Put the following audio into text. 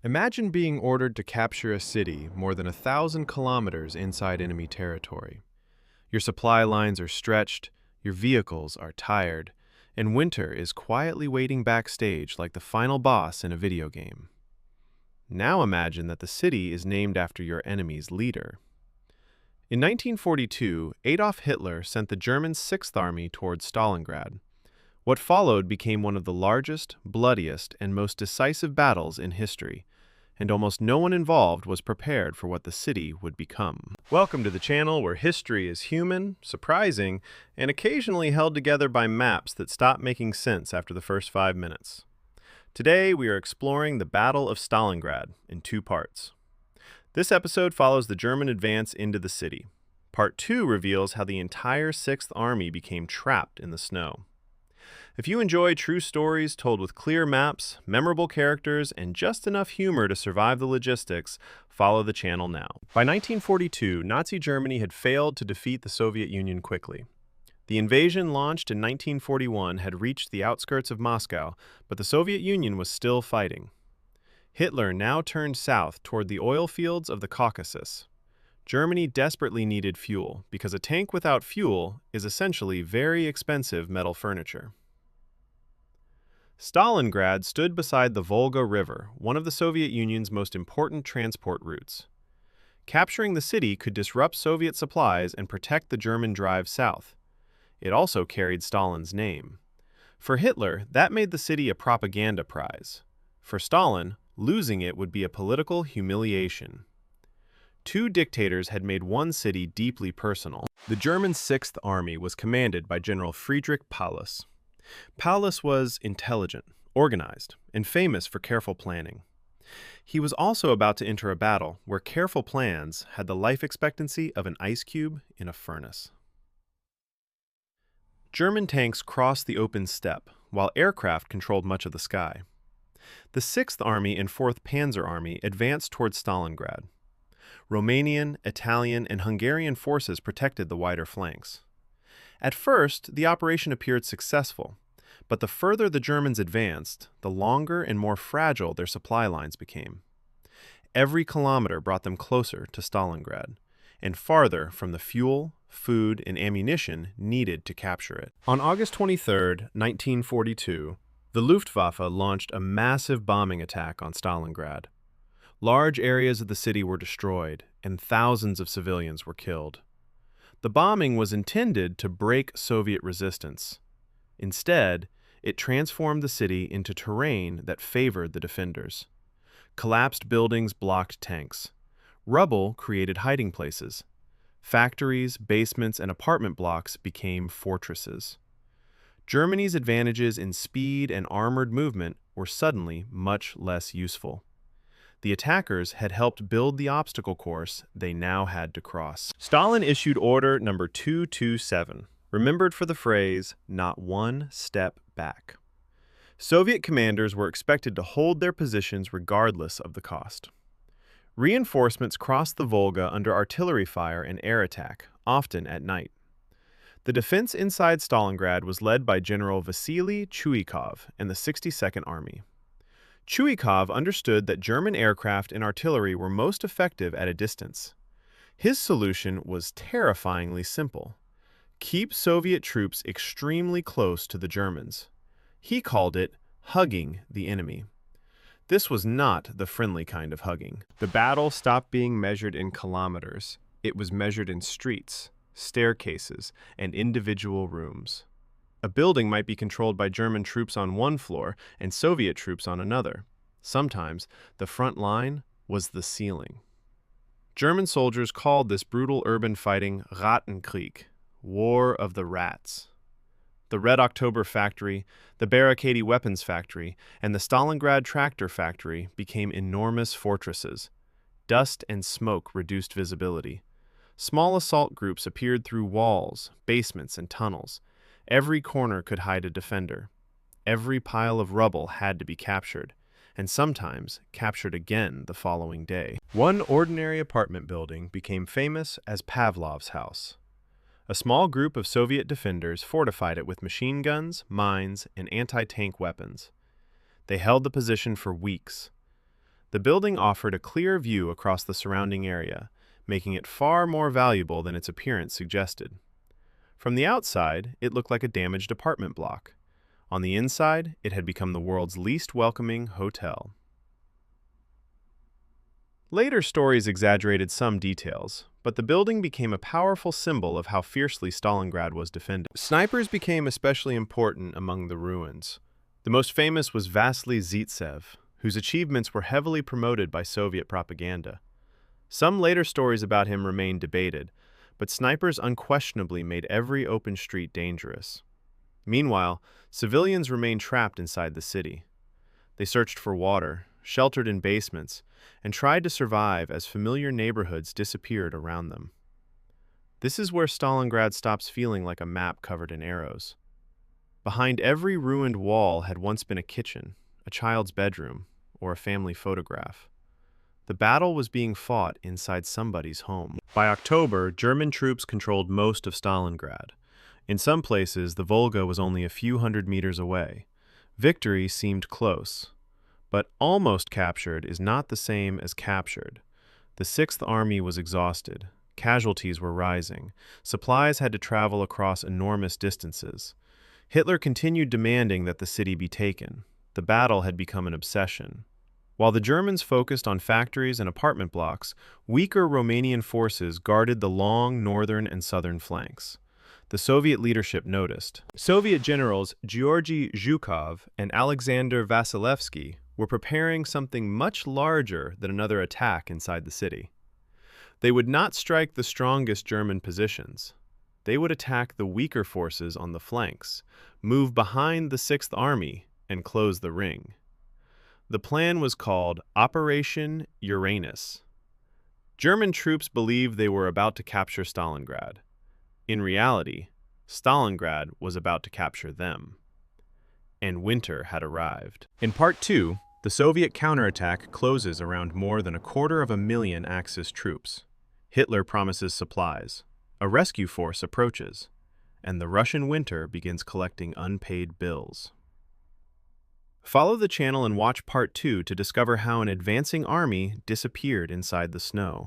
Imagine being ordered to capture a city more than 1,000 kilometers inside enemy territory. Your supply lines are stretched, your vehicles are tired, and winter is quietly waiting backstage like the final boss in a video game. Now imagine that the city is named after your enemy's leader. In 1942, Adolf Hitler sent the German Sixth Army towards Stalingrad. What followed became one of the largest, bloodiest, and most decisive battles in history, and almost no one involved was prepared for what the city would become. Welcome to the channel where history is human, surprising, and occasionally held together by maps that stop making sense after the first 5 minutes. Today, we are exploring the Battle of Stalingrad in 2 parts. This episode follows the German advance into the city. Part 2 reveals how the entire Sixth Army became trapped in the snow. If you enjoy true stories told with clear maps, memorable characters, and just enough humor to survive the logistics, follow the channel now. By 1942, Nazi Germany had failed to defeat the Soviet Union quickly. The invasion launched in 1941 had reached the outskirts of Moscow, but the Soviet Union was still fighting. Hitler now turned south toward the oil fields of the Caucasus. Germany desperately needed fuel, because a tank without fuel is essentially very expensive metal furniture. Stalingrad stood beside the Volga River, one of the Soviet Union's most important transport routes. Capturing the city could disrupt Soviet supplies and protect the German drive south. It also carried Stalin's name. For Hitler, that made the city a propaganda prize. For Stalin, losing it would be a political humiliation. 2 dictators had made one city deeply personal. The German Sixth Army was commanded by General Friedrich Paulus. Paulus was intelligent, organized, and famous for careful planning. He was also about to enter a battle where careful plans had the life expectancy of an ice cube in a furnace. German tanks crossed the open steppe, while aircraft controlled much of the sky. The Sixth Army and Fourth Panzer Army advanced towards Stalingrad. Romanian, Italian, and Hungarian forces protected the wider flanks. At first, the operation appeared successful, but the further the Germans advanced, the longer and more fragile their supply lines became. Every kilometer brought them closer to Stalingrad, and farther from the fuel, food, and ammunition needed to capture it. On August 23, 1942, the Luftwaffe launched a massive bombing attack on Stalingrad. Large areas of the city were destroyed, and thousands of civilians were killed. The bombing was intended to break Soviet resistance. Instead, it transformed the city into terrain that favored the defenders. Collapsed buildings blocked tanks. Rubble created hiding places. Factories, basements, and apartment blocks became fortresses. Germany's advantages in speed and armored movement were suddenly much less useful. The attackers had helped build the obstacle course they now had to cross. Stalin issued Order Number 227, remembered for the phrase, "not one step back." Soviet commanders were expected to hold their positions regardless of the cost. Reinforcements crossed the Volga under artillery fire and air attack, often at night. The defense inside Stalingrad was led by General Vasily Chuikov and the 62nd Army. Chuikov understood that German aircraft and artillery were most effective at a distance. His solution was terrifyingly simple: keep Soviet troops extremely close to the Germans. He called it hugging the enemy. This was not the friendly kind of hugging. The battle stopped being measured in kilometers. It was measured in streets, staircases, and individual rooms. A building might be controlled by German troops on one floor and Soviet troops on another. Sometimes, the front line was the ceiling. German soldiers called this brutal urban fighting Rattenkrieg, War of the Rats. The Red October factory, the Barricade weapons factory, and the Stalingrad tractor factory became enormous fortresses. Dust and smoke reduced visibility. Small assault groups appeared through walls, basements, and tunnels. Every corner could hide a defender. Every pile of rubble had to be captured, and sometimes captured again the following day. One ordinary apartment building became famous as Pavlov's house. A small group of Soviet defenders fortified it with machine guns, mines, and anti-tank weapons. They held the position for weeks. The building offered a clear view across the surrounding area, making it far more valuable than its appearance suggested. From the outside, it looked like a damaged apartment block. On the inside, it had become the world's least welcoming hotel. Later stories exaggerated some details, but the building became a powerful symbol of how fiercely Stalingrad was defended. Snipers became especially important among the ruins. The most famous was Vasily whose achievements were heavily promoted by Soviet propaganda. Some later stories about him remain debated, but snipers unquestionably made every open street dangerous. Meanwhile, civilians remained trapped inside the city. They searched for water, sheltered in basements, and tried to survive as familiar neighborhoods disappeared around them. This is where Stalingrad stops feeling like a map covered in arrows. Behind every ruined wall had once been a kitchen, a child's bedroom, or a family photograph. The battle was being fought inside somebody's home. By October, German troops controlled most of Stalingrad. In some places, the Volga was only a few hundred meters away. Victory seemed close. But almost captured is not the same as captured. The Sixth Army was exhausted. Casualties were rising. Supplies had to travel across enormous distances. Hitler continued demanding that the city be taken. The battle had become an obsession. While the Germans focused on factories and apartment blocks, weaker Romanian forces guarded the long northern and southern flanks. The Soviet leadership noticed. Soviet generals Georgy Zhukov and Alexander Vasilevsky were preparing something much larger than another attack inside the city. They would not strike the strongest German positions. They would attack the weaker forces on the flanks, move behind the Sixth Army, and close the ring. The plan was called Operation Uranus. German troops believed they were about to capture Stalingrad. In reality, Stalingrad was about to capture them. And winter had arrived. In Part 2, the Soviet counterattack closes around more than 250,000 Axis troops. Hitler promises supplies. A rescue force approaches, and the Russian winter begins collecting unpaid bills. Follow the channel and watch Part 2 to discover how an advancing army disappeared inside the snow.